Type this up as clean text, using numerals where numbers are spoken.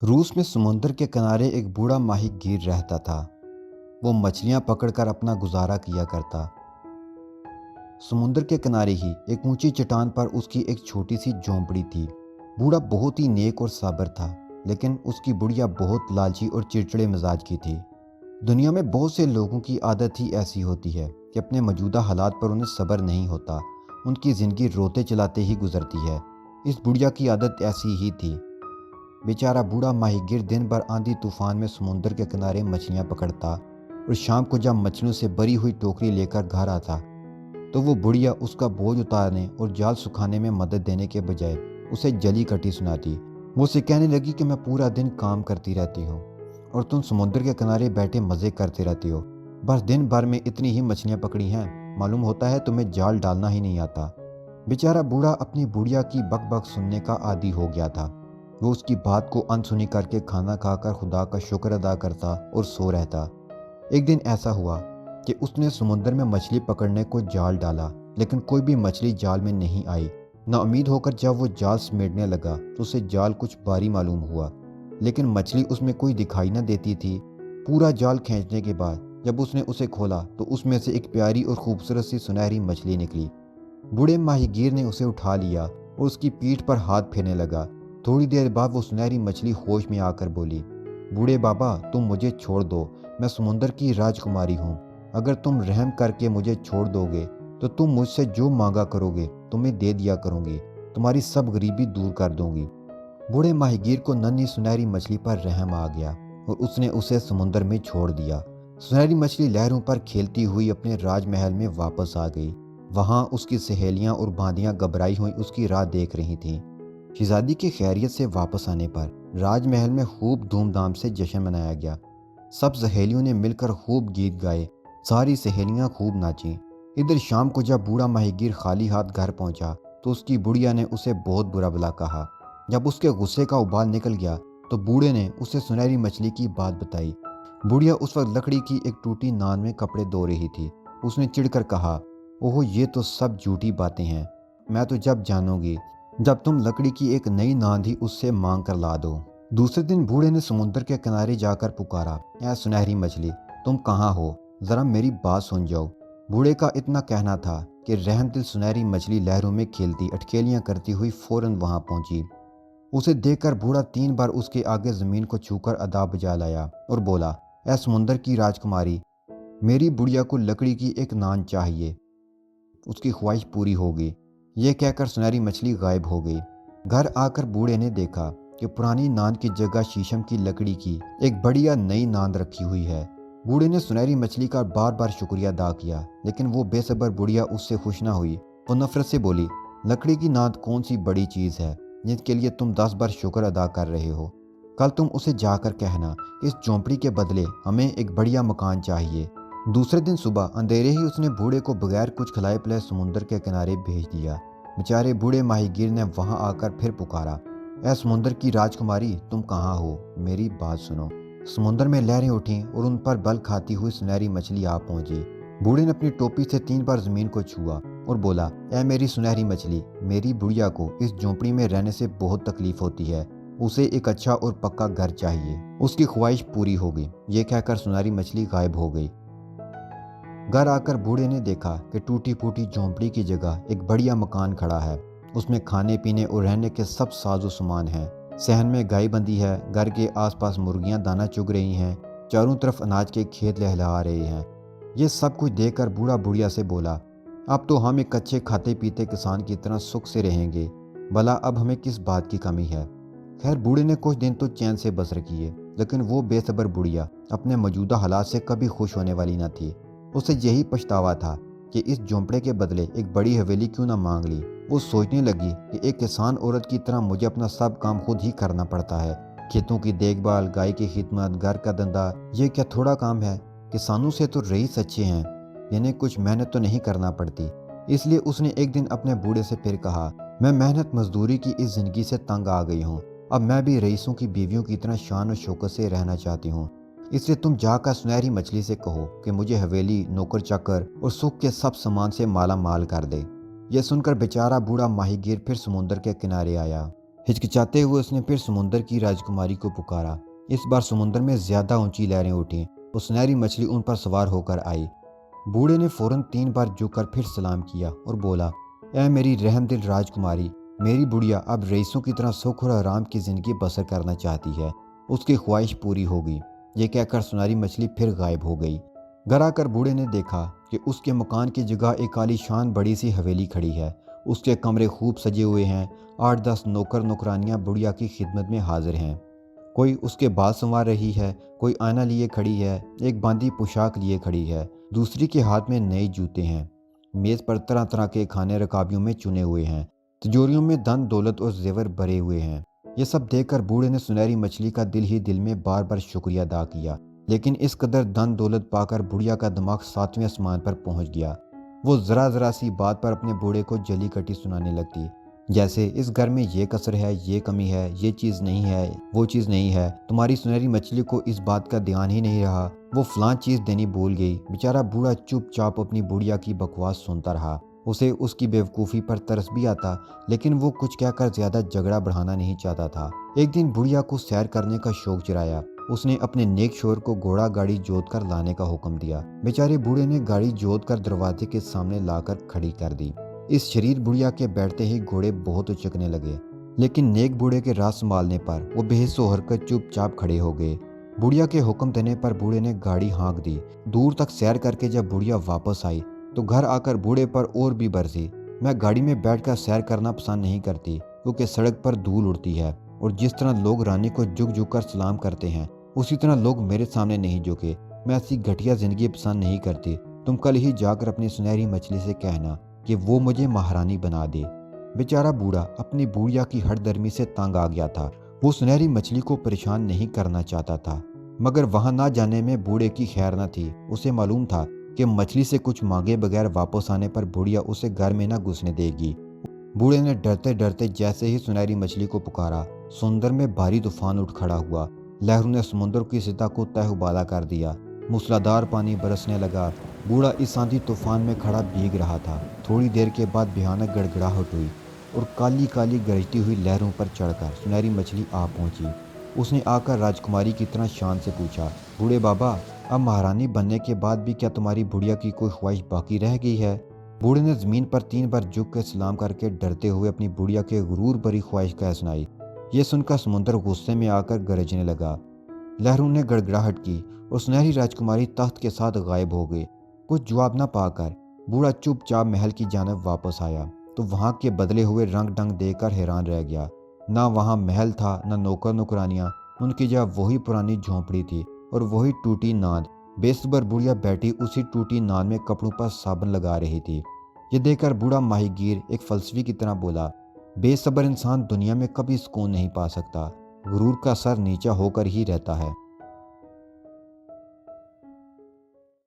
रूस में समुंदर के किनारे एक बूढ़ा माही गिर रहता था। वो मछलियां पकड़कर अपना गुजारा किया करता। समुंदर के किनारे ही एक ऊंची चट्टान पर उसकी एक छोटी सी झोंपड़ी थी। बूढ़ा बहुत ही नेक और साबर था, लेकिन उसकी बुढ़िया बहुत लालची और चिड़चिड़े मिजाज की थी। दुनिया में बहुत से लोगों की आदत ही ऐसी होती है कि अपने मौजूदा हालात पर उन्हें सब्र नहीं होता। उनकी ज़िंदगी रोते चलाते ही गुजरती है। इस बुढ़िया की आदत ऐसी ही थी। बेचारा बूढ़ा माहीगीर दिन भर आंधी तूफान में समुंदर के किनारे मछलियां पकड़ता और शाम को जब मछलियों से भरी हुई टोकरी लेकर घर आता तो वो बुढ़िया उसका बोझ उतारने और जाल सुखाने में मदद देने के बजाय उसे जली कटी सुनाती। वो उसे कहने लगी कि मैं पूरा दिन काम करती रहती हूँ और तुम समुद्र के किनारे बैठे मज़े करते रहती हो। बस दिन भर में इतनी ही मछलियाँ पकड़ी हैं, मालूम होता है तुम्हें जाल डालना ही नहीं आता। बेचारा बूढ़ा अपनी बुढ़िया की बक बक सुनने का आदी हो गया था। वो उसकी बात को अनसुनी करके खाना खाकर खुदा का शुक्र अदा करता और सो रहता। एक दिन ऐसा हुआ कि उसने समुद्र में मछली पकड़ने को जाल डाला, लेकिन कोई भी मछली जाल में नहीं आई। नाउम्मीद होकर जब वो जाल समेटने लगा तो उसे जाल कुछ भारी मालूम हुआ, लेकिन मछली उसमें कोई दिखाई न देती थी। पूरा जाल खींचने के बाद जब उसने उसे खोला तो उसमें से एक प्यारी और खूबसूरत सी सुनहरी मछली निकली। बूढ़े माहीगीर ने उसे उठा लिया और उसकी पीठ पर हाथ फेरने लगा। थोड़ी देर बाद वो सुनहरी मछली होश में आकर बोली, बूढ़े बाबा तुम मुझे छोड़ दो, मैं समुंदर की राजकुमारी हूँ। अगर तुम रहम करके मुझे छोड़ दोगे तो तुम मुझसे जो मांगा करोगे तुम्हें दे दिया करूँगी, तुम्हारी सब गरीबी दूर कर दूंगी। बूढ़े माहीगीर को नन्ही सुनहरी मछली पर रहम आ गया और उसने उसे समुंदर में छोड़ दिया। सुनहरी मछली लहरों पर खेलती हुई अपने राजमहल में वापस आ गई। वहाँ उसकी सहेलियाँ और बांदियाँ घबराई हुई उसकी राह देख रही थीं। शहजादी के खैरियत से वापस आने पर राजमहल में खूब धूमधाम से जश्न मनाया गया। सब सहेलियों ने मिलकर खूब गीत गाए, सारी सहेलियां खूब नाचीं। इधर शाम को जब बूढ़ा माहीगीर खाली हाथ घर पहुंचा तो उसकी बुढ़िया ने उसे बहुत बुरा भला कहा। जब उसके गुस्से का उबाल निकल गया तो बूढ़े ने उसे सुनहरी मछली की बात बताई। बुढ़िया उस वक्त लकड़ी की एक टूटी नान में कपड़े धो रही थी। उसने चिढ़कर कहा, ओह ये तो सब झूठी बातें हैं। मैं तो जब जानूंगी जब तुम लकड़ी की एक नई नांद ही उससे मांग कर ला दो। दूसरे दिन बूढ़े ने समुद्र के किनारे जाकर पुकारा, ऐ सुनहरी मछली तुम कहाँ हो, जरा मेरी बात सुन जाओ। बूढ़े का इतना कहना था कि रहम दिल सुनहरी मछली लहरों में खेलती अटकेलियां करती हुई फौरन वहां पहुंची। उसे देखकर बूढ़ा 3 बार उसके आगे जमीन को छूकर अदा बजा लाया और बोला, ऐ समुंदर की राजकुमारी, मेरी बुढ़िया को लकड़ी की एक नान चाहिए, उसकी ख्वाहिश पूरी होगी। ये कहकर सुनहरी मछली गायब हो गई। घर आकर बूढ़े ने देखा कि पुरानी नांद की जगह शीशम की लकड़ी की एक बढ़िया नई नांद रखी हुई है। बूढ़े ने सुनहरी मछली का बार बार शुक्रिया अदा किया, लेकिन वो बेसब्र बुढ़िया उससे खुश ना हुई। वो नफरत से बोली, लकड़ी की नांद कौन सी बड़ी चीज़ है जिसके लिए तुम 10 बार शुक्र अदा कर रहे हो। कल तुम उसे जाकर कहना, इस झोंपड़ी के बदले हमें एक बढ़िया मकान चाहिए। दूसरे दिन सुबह अंधेरे ही उसने बूढ़े को बगैर कुछ खिलाए पिलाए समुंदर के किनारे भेज दिया। बेचारे बूढ़े माहीगीर ने वहां आकर फिर पुकारा, ऐ समुंदर की राजकुमारी तुम कहाँ हो, मेरी बात सुनो। समुंदर में लहरें उठीं और उन पर बल खाती हुई सुनहरी मछली आ पहुंची। बूढ़े ने अपनी टोपी से 3 बार जमीन को छुआ और बोला, ऐ मेरी सुनहरी मछली, मेरी बुढ़िया को इस झोंपड़ी में रहने से बहुत तकलीफ होती है, उसे एक अच्छा और पक्का घर चाहिए, उसकी ख्वाहिश पूरी होगी। ये कहकर सुनहरी मछली गायब हो गई। घर आकर बूढ़े ने देखा कि टूटी फूटी झोंपड़ी की जगह एक बढ़िया मकान खड़ा है। उसमें खाने पीने और रहने के सब साजो सामान हैं। सहन में गाय बंधी है, घर के आसपास मुर्गियां दाना चुग रही हैं, चारों तरफ अनाज के खेत लहलहा रहे हैं। ये सब कुछ देखकर बूढ़ा बुढ़िया से बोला, अब तो हम एक अच्छे खाते पीते किसान की तरह सुख से रहेंगे, भला अब हमें किस बात की कमी है। खैर बूढ़े ने कुछ दिन तो चैन से बस रखी है, लेकिन वो बेसब्र बुढ़िया अपने मौजूदा हालात से कभी खुश होने वाली न थी। उसे यही पछतावा था कि इस झोंपड़े के बदले एक बड़ी हवेली क्यों ना मांग ली। वो सोचने लगी कि एक किसान औरत की तरह मुझे अपना सब काम खुद ही करना पड़ता है, खेतों की देखभाल, गाय की खिदमत, घर का धंधा, ये क्या थोड़ा काम है। किसानों से तो रईस अच्छे हैं, इन्हें कुछ मेहनत तो नहीं करना पड़ती। इसलिए उसने एक दिन अपने बूढ़े से फिर कहा, मैं मेहनत मजदूरी की इस जिंदगी से तंग आ गई हूँ, अब मैं भी रईसों की बीवियों की तरह शान और शौकत से रहना चाहती हूँ। इसलिए तुम जाकर सुनहरी मछली से कहो कि मुझे हवेली, नौकर चाकर और सुख के सब सामान से माला माल कर दे। यह सुनकर बेचारा बूढ़ा माहीगीर फिर समुंदर के किनारे आया। हिचकिचाते हुए उसने फिर समुंदर की राजकुमारी को पुकारा। इस बार समुंदर में ज्यादा ऊंची लहरें उठी और सुनहरी मछली उन पर सवार होकर आई। बूढ़े ने फौरन 3 बार झुककर फिर सलाम किया और बोला, ऐ मेरी रहमदिल राजकुमारी, मेरी बुढ़िया अब रईसों की तरह सुख और आराम की जिंदगी बसर करना चाहती है। उसकी ख्वाहिश पूरी हो गई। ये कहकर सुनहरी मछली फिर गायब हो गई। घर आकर बूढ़े ने देखा कि उसके मकान की जगह एक आलीशान बड़ी सी हवेली खड़ी है। उसके कमरे खूब सजे हुए हैं। 8-10 नौकर नौकरानियां बुढ़िया की खिदमत में हाजिर हैं। कोई उसके बाल संवार रही है, कोई आईना लिए खड़ी है, एक बांदी पोशाक लिए खड़ी है, दूसरी के हाथ में नए जूते हैं। मेज पर तरह तरह के खाने रकाबियों में चुने हुए हैं। तिजोरियों में धन दौलत और जेवर भरे हुए हैं। ये सब देखकर बूढ़े ने सुनहरी मछली का दिल ही दिल में बार बार शुक्रिया अदा किया। लेकिन इस कदर धन दौलत पाकर बुढ़िया का दिमाग 7वें आसमान पर पहुंच गया। वो जरा जरा सी बात पर अपने बूढ़े को जली कटी सुनाने लगती, जैसे इस घर में ये कसर है, ये कमी है, ये चीज़ नहीं है, वो चीज़ नहीं है, तुम्हारी सुनहरी मछली को इस बात का ध्यान ही नहीं रहा, वो फलां चीज़ देनी भूल गई। बेचारा बूढ़ा चुपचाप अपनी बुढ़िया की बकवास सुनता रहा। उसे उसकी बेवकूफ़ी पर तरस भी आता, लेकिन वो कुछ कहकर ज़्यादा झगड़ा बढ़ाना नहीं चाहता था। एक दिन बुढ़िया को सैर करने का शौक चिराया। उसने अपने नेक शोहर को घोड़ा गाड़ी जोत कर लाने का हुक्म दिया। बेचारे बूढ़े ने गाड़ी जोत कर दरवाजे के सामने लाकर खड़ी कर दी। इस शरीर बुढ़िया के बैठते ही घोड़े बहुत उचकने लगे, लेकिन नेक बूढ़े के राह संभालने पर वो बेहिस्सो होकर चुपचाप खड़े हो गए। बुढ़िया के हुक्म देने पर बूढ़े ने गाड़ी हाँक दी। दूर तक सैर करके जब बुढ़िया वापस आई तो घर आकर बूढ़े पर और भी बरसी। मैं गाड़ी में बैठकर सैर करना पसंद नहीं करती, क्योंकि सड़क पर धूल उड़ती है और जिस तरह लोग रानी को झुक झुक कर सलाम करते हैं, उसी तरह लोग मेरे सामने नहीं झुके। मैं ऐसी घटिया जिंदगी पसंद नहीं करती। तुम कल ही जाकर अपनी सुनहरी मछली से कहना कि वो मुझे महारानी बना दे। बेचारा बूढ़ा अपनी बुढ़िया की हठधर्मी से तंग आ गया था। वो सुनहरी मछली को परेशान नहीं करना चाहता था, मगर वहां ना जाने में बूढ़े की खैर न थी। उसे मालूम था कि मछली से कुछ मांगे बगैर वापस आने पर बुढ़िया उसे घर में न घुसने देगी। बूढ़े ने डरते डरते जैसे ही सुनहरी मछली को पुकारा, समुंदर में भारी तूफान उठ खड़ा हुआ। लहरों ने समुद्र की सतह को तहबाला कर दिया। मूसलाधार पानी बरसने लगा। बूढ़ा इस आंधी तूफान में खड़ा भीग रहा था। थोड़ी देर के बाद भयानक गड़गड़ाहट हुई और काली काली गरजती हुई लहरों पर चढ़कर सुनहरी मछली आ पहुंची। उसने आकर राजकुमारी की तरह शान से पूछा, बूढ़े बाबा, अब महारानी बनने के बाद भी क्या तुम्हारी बुढ़िया की कोई ख्वाहिश बाकी रह गई है? बूढ़े ने जमीन पर 3 बार झुक कर सलाम करके डरते हुए अपनी बुढ़िया के गुरूर भरी ख्वाहिश कह सुनाई। ये सुनकर समुद्र गुस्से में आकर गरजने लगा। लहरों ने गड़गड़ाहट की और सुनहरी राजकुमारी तख्त के साथ गायब हो गई। कुछ जवाब न पाकर बूढ़ा चुपचाप महल की जानब वापस आया तो वहां के बदले हुए रंग ढंग देखकर हैरान रह गया। ना वहां महल था, न नौकर नौकरानियां। उनकी जगह वही पुरानी झोंपड़ी थी और वही टूटी नाद। बेसबर बुढ़िया बैठी उसी टूटी नाद में कपड़ों पर साबुन लगा रही थी। ये देखकर बूढ़ा माहीगीर एक फलसफी की तरह बोला, बेसबर इंसान दुनिया में कभी सुकून नहीं पा सकता। गुरूर का सर नीचा होकर ही रहता है।